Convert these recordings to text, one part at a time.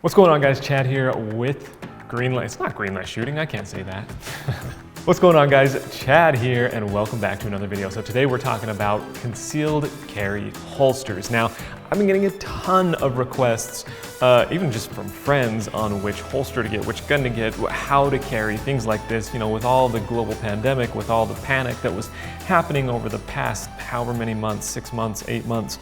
What's going on, guys? Chad here with Greenlight. It's not Greenlight Shooting, I can't say that. What's going on, guys? Chad here, and welcome back to another video. So today we're talking about concealed carry holsters. Now, I've been getting a ton of requests, even just from friends, on which holster to get, which gun to get, how to carry, things like this. You know, with all the global pandemic, with all the panic that was happening over the past however many months, 6 months, 8 months,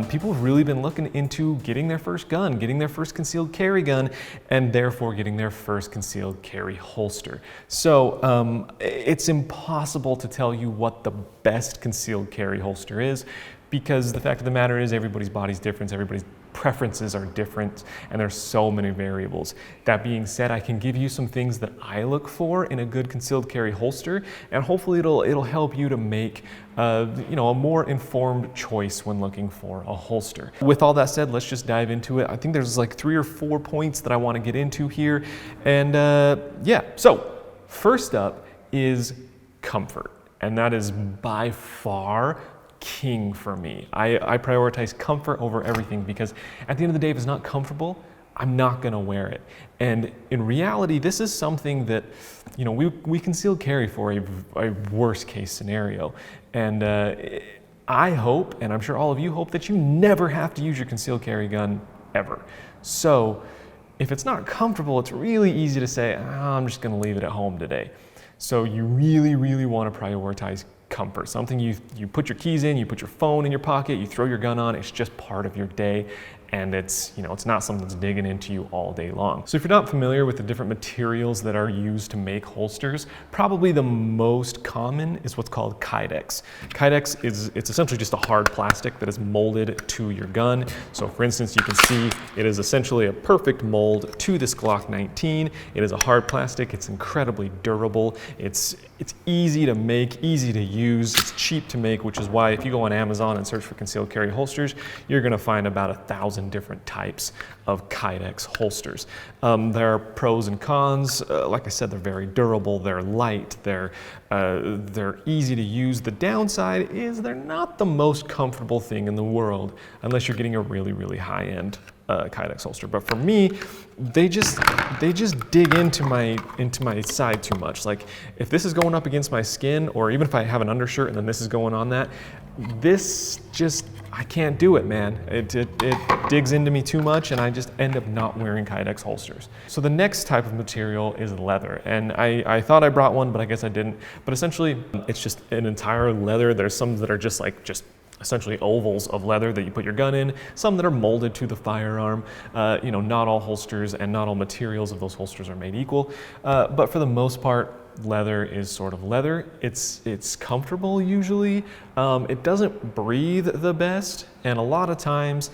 people have really been looking into getting their first gun, getting their first concealed carry gun, and therefore getting their first concealed carry holster. So it's impossible to tell you what the best concealed carry holster is, because the fact of the matter is everybody's body's different, everybody's preferences are different, and there's so many variables. That being said, I can give you some things that I look for in a good concealed carry holster, and hopefully it'll help you to make a more informed choice when looking for a holster. With all that said, let's just dive into it. I think there's like 3 or 4 points that I want to get into here, and yeah. So first up is comfort, and that is by far king for me. I prioritize comfort over everything, because at the end of the day, if it's not comfortable, I'm not gonna wear it. And in reality, this is something that, you know, we conceal carry for a worst case scenario. And I hope, and I'm sure all of you hope, that you never have to use your concealed carry gun ever. So if it's not comfortable, it's really easy to say, I'm just gonna leave it at home today. So you really, really wanna prioritize comfort. Something you put your keys in, you put your phone in your pocket, you throw your gun on, it's just part of your day, and it's not something that's digging into you all day long. So if you're not familiar with the different materials that are used to make holsters, probably the most common is what's called Kydex. Kydex it's essentially just a hard plastic that is molded to your gun. So for instance, you can see it is essentially a perfect mold to this Glock 19. It is a hard plastic, it's incredibly durable, it's easy to make, easy to use, it's cheap to make, which is why if you go on Amazon and search for concealed carry holsters, you're gonna find about 1,000 different types of Kydex holsters. There are pros and cons. Like I said, they're very durable, they're light, they're easy to use. The downside is they're not the most comfortable thing in the world, unless you're getting a really, really high-end Kydex holster. But for me, they just dig into my side too much. Like if this is going up against my skin, or even if I have an undershirt and then this is going on that, this just, I can't do it, man. It digs into me too much, and I just end up not wearing Kydex holsters. So the next type of material is leather, and I thought I brought one, but I guess I didn't. But essentially, it's just an entire leather. There's some that are just essentially ovals of leather that you put your gun in, some that are molded to the firearm. Not all holsters and not all materials of those holsters are made equal, but for the most part, leather is sort of leather. It's comfortable usually. It doesn't breathe the best, and a lot of times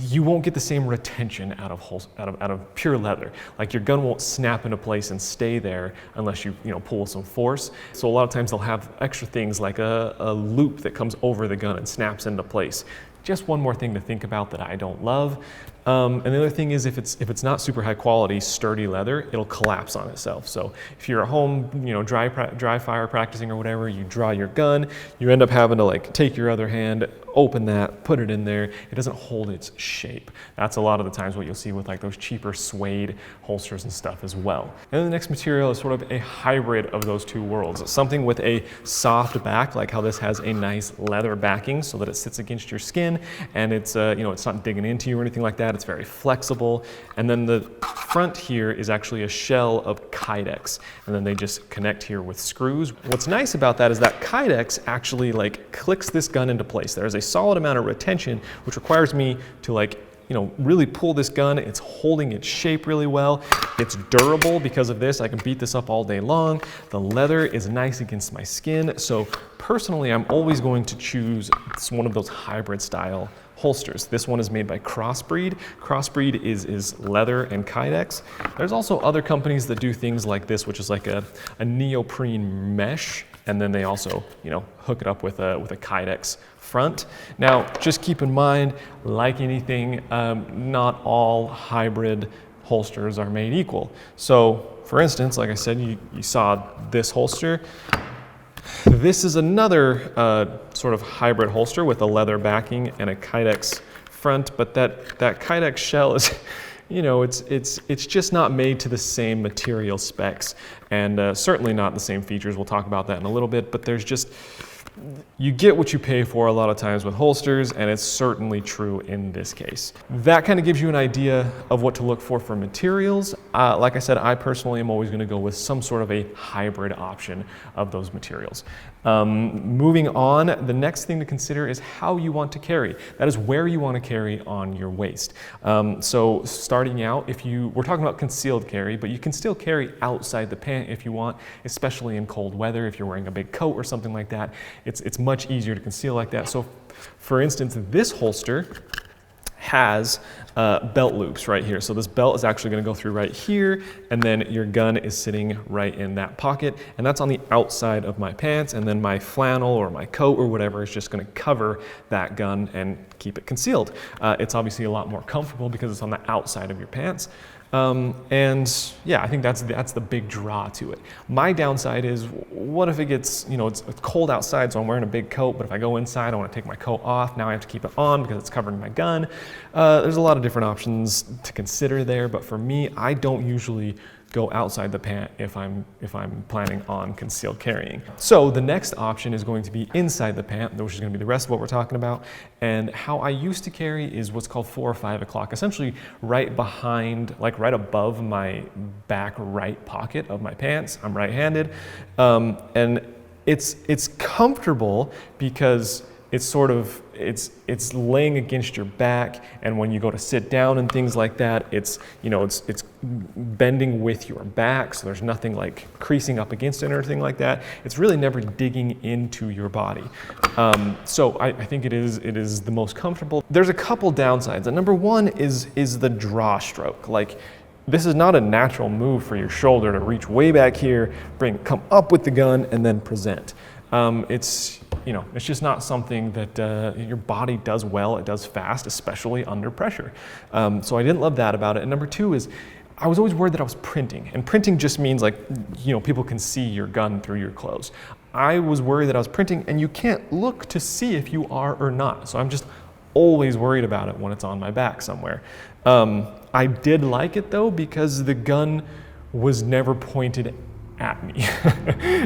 you won't get the same retention out of pure leather. Like your gun won't snap into place and stay there unless you pull some force. So a lot of times they'll have extra things like a loop that comes over the gun and snaps into place. Just one more thing to think about that I don't love. And the other thing is, if it's not super high quality, sturdy leather, it'll collapse on itself. So if you're at home, dry fire practicing or whatever, you draw your gun, you end up having to take your other hand, open that, put it in there. It doesn't hold its shape. That's a lot of the times what you'll see with those cheaper suede holsters and stuff as well. And then the next material is sort of a hybrid of those two worlds. Something with a soft back, like how this has a nice leather backing so that it sits against your skin, and it's it's not digging into you or anything like that. It's very flexible. And then the front here is actually a shell of Kydex, and then they just connect here with screws. What's nice about that is that Kydex actually clicks this gun into place. There's a solid amount of retention, which requires me to really pull this gun. It's holding its shape really well. It's durable because of this. I can beat this up all day long. The leather is nice against my skin. So personally, I'm always going to choose one of those hybrid style holsters. This one is made by Crossbreed. Crossbreed is leather and Kydex. There's also other companies that do things like this, which is like a neoprene mesh, and then they also hook it up with a Kydex front. Now, just keep in mind, like anything, not all hybrid holsters are made equal. So, for instance, like I said, you saw this holster. This is another sort of hybrid holster with a leather backing and a Kydex front, but that Kydex shell you know, it's just not made to the same material specs, and certainly not the same features. We'll talk about that in a little bit, but there's just, you get what you pay for a lot of times with holsters, and it's certainly true in this case. That kind of gives you an idea of what to look for materials. Like I said, I personally am always going to go with some sort of a hybrid option of those materials. Moving on, the next thing to consider is how you want to carry. That is where you want to carry on your waist. So starting out, we're talking about concealed carry, but you can still carry outside the pant if you want, especially in cold weather. If you're wearing a big coat or something like that, it's much easier to conceal like that. So for instance, this holster has belt loops right here. So this belt is actually going to go through right here, and then your gun is sitting right in that pocket, and that's on the outside of my pants, and then my flannel or my coat or whatever is just going to cover that gun and keep it concealed. It's obviously a lot more comfortable because it's on the outside of your pants. And yeah, I think that's the big draw to it. My downside is, what if it gets, you know, it's cold outside, so I'm wearing a big coat, but if I go inside, I want to take my coat off. Now I have to keep it on because it's covering my gun. There's a lot of different options to consider there, but for me, I don't usually go outside the pant if I'm planning on concealed carrying. So the next option is going to be inside the pant, which is going to be the rest of what we're talking about. And how I used to carry is what's called 4 or 5 o'clock, essentially right behind, like right above my back right pocket of my pants. I'm right-handed, and it's comfortable because it's sort of, it's laying against your back, and when you go to sit down and things like that, it's, you know, it's bending with your back, so there's nothing like creasing up against it or anything like that. It's really never digging into your body. So I think it is the most comfortable. There's a couple downsides, and number one is the draw stroke. Like, this is not a natural move for your shoulder to reach way back here, come up with the gun, and then present. It's just not something that your body does well. It does fast, especially under pressure. So I didn't love that about it. And number two is, I was always worried that I was printing. And printing just means, like, you know, people can see your gun through your clothes. I was worried that I was printing, and you can't look to see if you are or not. So I'm just always worried about it when it's on my back somewhere. I did like it though, because the gun was never pointed at me.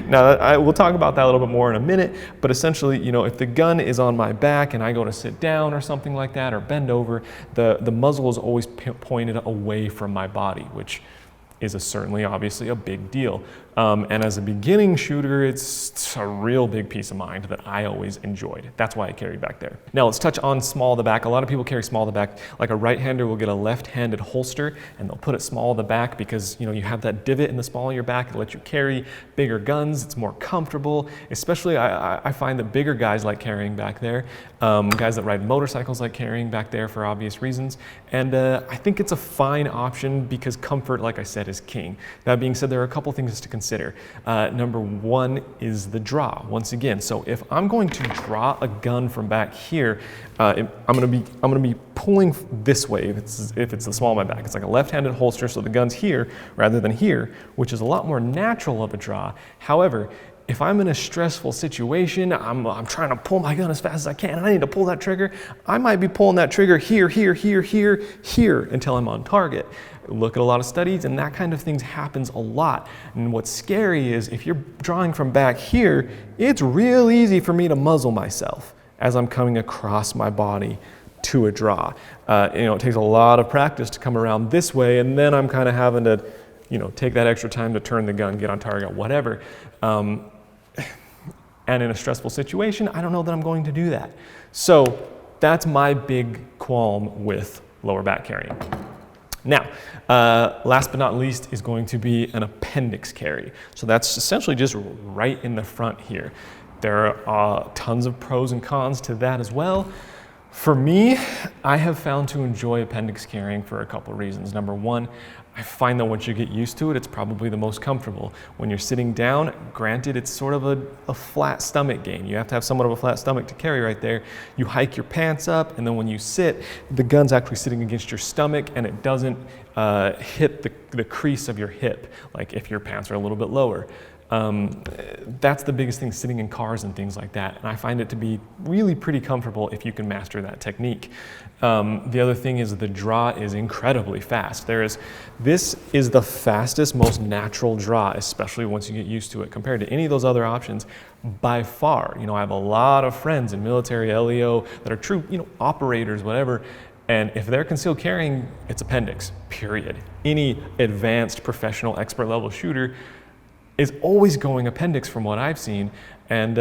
Now, we'll talk about that a little bit more in a minute, but essentially, you know, if the gun is on my back and I go to sit down or something like that, or bend over, the muzzle is always pointed away from my body, which is certainly obviously a big deal. And as a beginning shooter, it's a real big peace of mind that I always enjoyed. That's why I carry back there. Now let's touch on small of the back. A lot of people carry small of the back. Like a right-hander will get a left-handed holster, and they'll put it small of the back because, you know, you have that divot in the small of your back that lets you carry bigger guns. It's more comfortable. Especially, I find that bigger guys like carrying back there. Guys that ride motorcycles like carrying back there for obvious reasons. And I think it's a fine option because comfort, like I said, is king. That being said, there are a couple things to consider. Number one is the draw. Once again, so if I'm going to draw a gun from back here, I'm going to be pulling this way. If it's the small of my back, it's like a left-handed holster, so the gun's here rather than here, which is a lot more natural of a draw. However, if I'm in a stressful situation, I'm trying to pull my gun as fast as I can, and I need to pull that trigger, I might be pulling that trigger here, here, here, here, here until I'm on target. Look at a lot of studies, and that kind of thing happens a lot. And what's scary is if you're drawing from back here, it's real easy for me to muzzle myself as I'm coming across my body to a draw. It takes a lot of practice to come around this way, and then I'm kind of having to, take that extra time to turn the gun, get on target, whatever. And in a stressful situation, I don't know that I'm going to do that. So that's my big qualm with lower back carrying. Now, last but not least is going to be an appendix carry. So that's essentially just right in the front here. There are tons of pros and cons to that as well. For me, I have found to enjoy appendix carrying for a couple of reasons. Number one, I find that once you get used to it, it's probably the most comfortable. When you're sitting down, granted, it's sort of a flat stomach game. You have to have somewhat of a flat stomach to carry right there. You hike your pants up, and then when you sit, the gun's actually sitting against your stomach, and it doesn't hit the crease of your hip, like if your pants are a little bit lower. That's the biggest thing, sitting in cars and things like that. And I find it to be really pretty comfortable if you can master that technique. The other thing is the draw is incredibly fast. This is the fastest, most natural draw, especially once you get used to it, compared to any of those other options by far. You know, I have a lot of friends in military, LEO, that are true, you know, operators, whatever. And if they're concealed carrying, it's appendix, period. Any advanced professional expert level shooter is always going appendix from what I've seen. And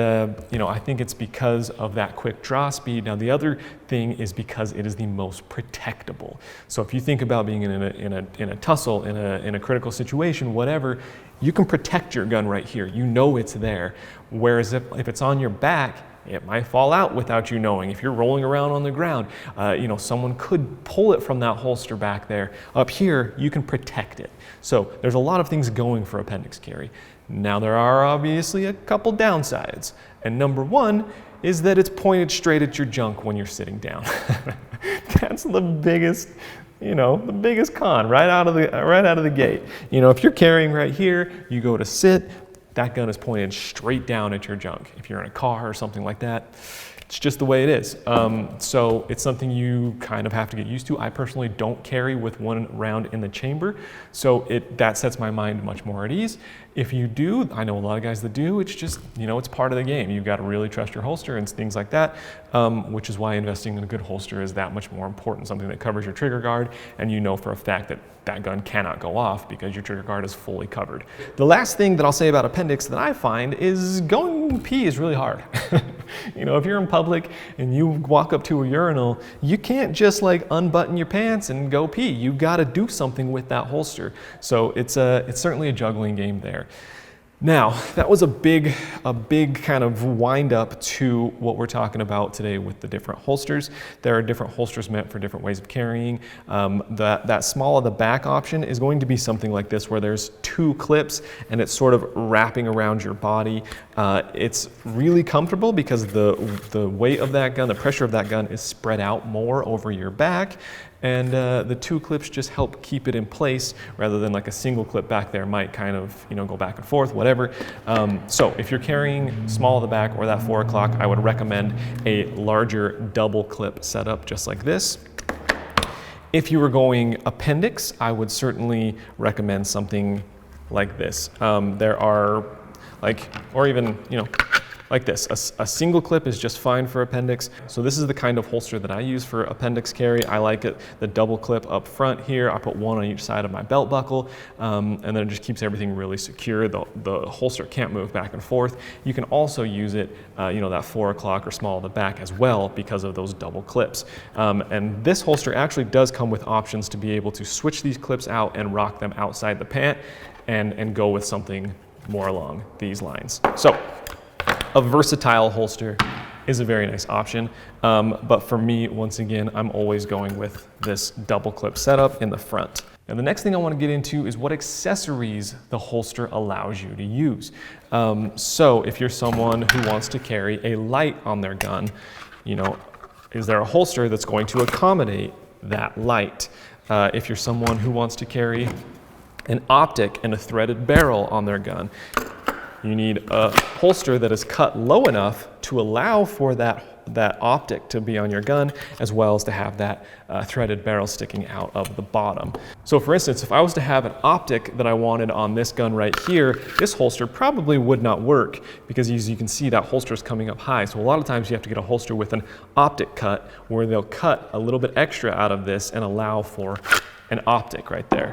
you know, I think it's because of that quick draw speed. Now the other thing is because it is the most protectable. So if you think about being in a tussle, in a critical situation, whatever, you can protect your gun right here. You know it's there. Whereas if it's on your back, it might fall out without you knowing. If you're rolling around on the ground, you know, someone could pull it from that holster back there. Up here, you can protect it. So there's a lot of things going for appendix carry. Now there are obviously a couple downsides. And number one is that it's pointed straight at your junk when you're sitting down. That's the biggest, you know, the biggest con right out of the gate. You know, if you're carrying right here, you go to sit, that gun is pointed straight down at your junk. If you're in a car or something like that, it's just the way it is. So it's something you kind of have to get used to. I personally don't carry with one round in the chamber, so that sets my mind much more at ease. If you do, I know a lot of guys that do, it's just, you know, it's part of the game. You've got to really trust your holster and things like that, which is why investing in a good holster is that much more important, something that covers your trigger guard, and you know for a fact that that gun cannot go off because your trigger guard is fully covered. The last thing that I'll say about appendix that I find is going pee is really hard. You know, if you're in public and you walk up to a urinal, you can't just like unbutton your pants and go pee. You've got to do something with that holster. So it's certainly a juggling game there. Now, that was a big kind of wind up to what we're talking about today with the different holsters. There are different holsters meant for different ways of carrying. That small of the back option is going to be something like this, where there's two clips and it's sort of wrapping around your body. It's really comfortable because the weight of that gun, the pressure of that gun is spread out more over your back. And the two clips just help keep it in place rather than like a single clip back there might kind of, you know, go back and forth, whatever. So if you're carrying small of the back or that 4 o'clock, I would recommend a larger double clip setup just like this. If you were going appendix, I would certainly recommend something like this. There are like, or even, you know, like this. A single clip is just fine for appendix. So this is the kind of holster that I use for appendix carry. I like it, the double clip up front here. I put one on each side of my belt buckle, and then it just keeps everything really secure. The holster can't move back and forth. You can also use it, you know, that 4 o'clock or small of the back as well because of those double clips. And this holster actually does come with options to be able to switch these clips out and rock them outside the pant and go with something more along these lines. So a versatile holster is a very nice option, but for me, once again, I'm always going with this double clip setup in the front. Now the next thing I want to get into is what accessories the holster allows you to use. So if you're someone who wants to carry a light on their gun, you know, is there a holster that's going to accommodate that light? If you're someone who wants to carry an optic and a threaded barrel on their gun, you need a holster that is cut low enough to allow for that optic to be on your gun, as well as to have that threaded barrel sticking out of the bottom. So for instance, if I was to have an optic that I wanted on this gun right here, this holster probably would not work because as you can see, that holster is coming up high. So a lot of times you have to get a holster with an optic cut where they'll cut a little bit extra out of this and allow for an optic right there.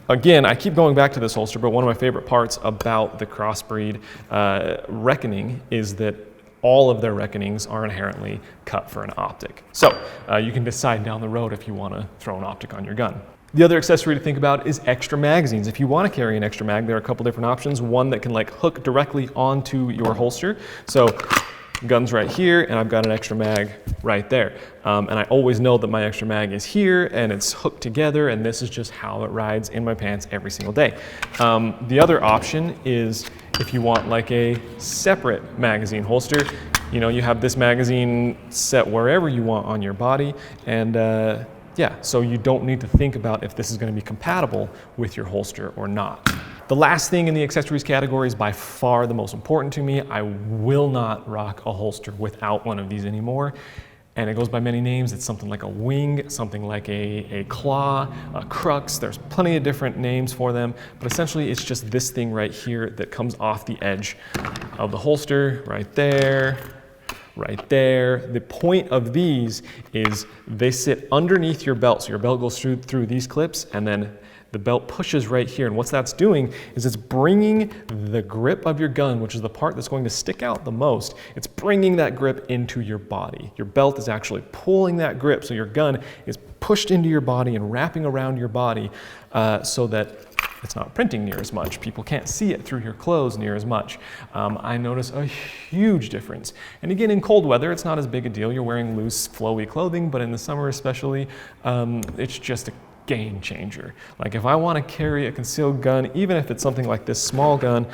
Again, I keep going back to this holster, but one of my favorite parts about the Crossbreed Reckoning is that all of their Reckonings are inherently cut for an optic. So you can decide down the road if you want to throw an optic on your gun. The other accessory to think about is extra magazines. If you want to carry an extra mag, there are a couple different options. One that can like hook directly onto your holster. So gun's right here, and I've got an extra mag right there. And I always know that my extra mag is here, and it's hooked together, and this is just how it rides in my pants every single day. The other option is if you want like a separate magazine holster. You know, you have this magazine set wherever you want on your body, and yeah, so you don't need to think about if this is going to be compatible with your holster or not. the last thing in the accessories category is by far the most important to me. I will not rock a holster without one of these anymore. And it goes by many names. It's something like a wing, something like a claw, a crux. There's plenty of different names for them, but essentially it's just this thing right here that comes off the edge of the holster, right there, right there. The point of these is they sit underneath your belt. So your belt goes through these clips, and then the belt pushes right here, and what that's doing is it's bringing the grip of your gun, which is the part that's going to stick out the most, it's bringing that grip into your body. Your belt is actually pulling that grip, so your gun is pushed into your body and wrapping around your body so that it's not printing near as much. People can't see it through your clothes near as much. I notice a huge difference. And again, in cold weather, it's not as big a deal. You're wearing loose, flowy clothing, but in the summer especially, it's just a game changer. Like if I want to carry a concealed gun, even if it's something like this small gun,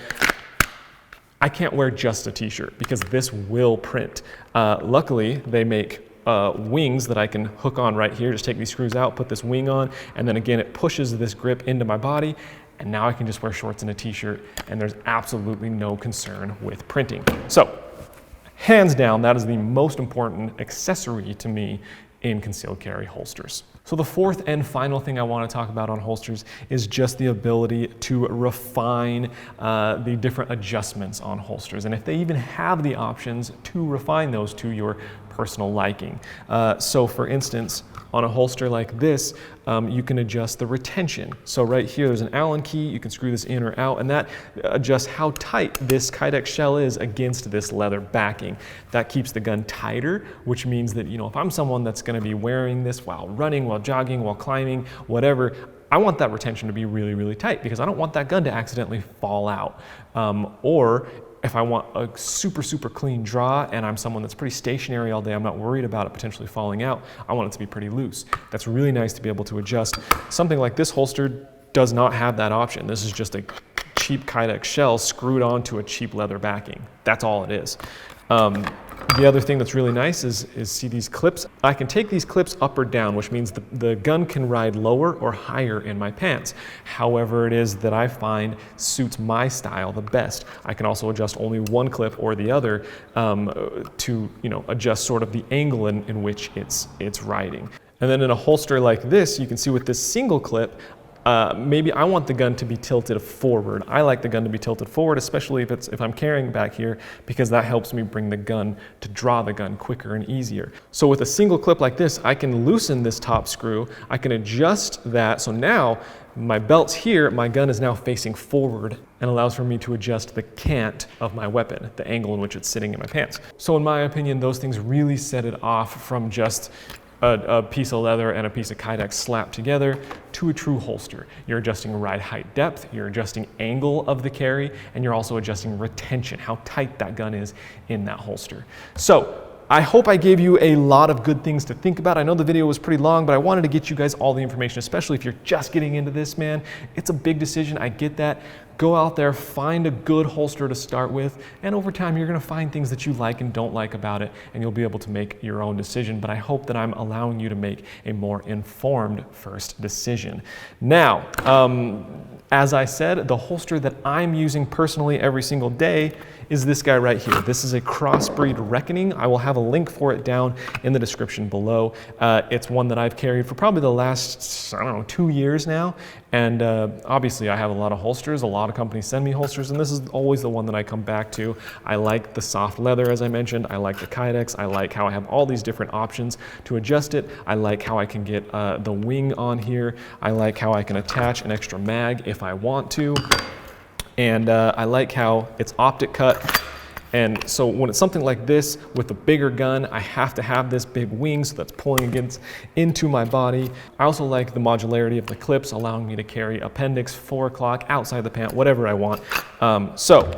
I can't wear just a t-shirt because this will print. Luckily, they make wings that I can hook on right here. Just take these screws out, put this wing on, and then again, it pushes this grip into my body, and now I can just wear shorts and a t-shirt, and there's absolutely no concern with printing. So, hands down, that is the most important accessory to me in concealed carry holsters. So the fourth and final thing I want to talk about on holsters is just the ability to refine the different adjustments on holsters, and if they even have the options to refine those to your personal liking. So for instance, on a holster like this, you can adjust the retention. So right here, there's an Allen key. You can screw this in or out, and that adjusts how tight this Kydex shell is against this leather backing. That keeps the gun tighter, which means that, you know, if I'm someone that's going to be wearing this while running, while jogging, while climbing, whatever, I want that retention to be really, really tight because I don't want that gun to accidentally fall out. Or if I want a super, super clean draw and I'm someone that's pretty stationary all day, I'm not worried about it potentially falling out, I want it to be pretty loose. That's really nice to be able to adjust. Something like this holster does not have that option. This is just a cheap Kydex shell screwed onto a cheap leather backing. That's all it is. The other thing that's really nice is see these clips. I can take these clips up or down, which means the gun can ride lower or higher in my pants. However it is that I find suits my style the best. I can also adjust only one clip or the other to, you know, adjust sort of the angle in which it's riding. And then in a holster like this, you can see with this single clip, maybe I want the gun to be tilted forward. I like the gun to be tilted forward, especially if I'm carrying back here, because that helps me bring the gun to draw the gun quicker and easier. So with a single clip like this, I can loosen this top screw. I can adjust that. So now my belt's here, my gun is now facing forward and allows for me to adjust the cant of my weapon, the angle in which it's sitting in my pants. So in my opinion, those things really set it off from just a piece of leather and a piece of Kydex slapped together to a true holster. You're adjusting ride height depth, you're adjusting angle of the carry, and you're also adjusting retention, how tight that gun is in that holster. So I hope I gave you a lot of good things to think about. I know the video was pretty long, but I wanted to get you guys all the information, especially if you're just getting into this, man. It's a big decision, I get that. Go out there, find a good holster to start with, and over time you're gonna find things that you like and don't like about it, and you'll be able to make your own decision. But I hope that I'm allowing you to make a more informed first decision. Now, as I said, the holster that I'm using personally every single day is this guy right here. This is a Crossbreed Reckoning. I will have a link for it down in the description below. It's one that I've carried for probably the last, I don't know, 2 years now. And obviously I have a lot of holsters. A lot of companies send me holsters, and this is always the one that I come back to. I like the soft leather, as I mentioned. I like the Kydex. I like how I have all these different options to adjust it. I like how I can get the wing on here. I like how I can attach an extra mag if I want to. And I like how it's optic cut. And so when it's something like this with a bigger gun, I have to have this big wing, so that's pulling into my body. I also like the modularity of the clips, allowing me to carry appendix, 4 o'clock, outside the pant, whatever I want. So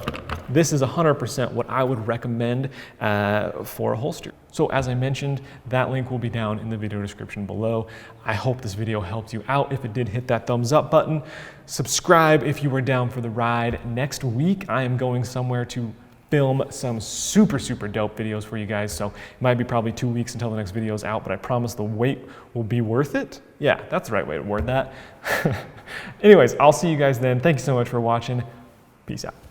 this is 100% what I would recommend for a holster. So as I mentioned, that link will be down in the video description below. I hope this video helped you out. If it did, hit that thumbs up button. Subscribe if you were down for the ride. Next week, I am going somewhere to film some super dope videos for you guys. So it might be probably 2 weeks until the next video is out, but I promise the wait will be worth it. Yeah, that's the right way to word that. Anyways, I'll see you guys then. Thank you so much for watching. Peace out.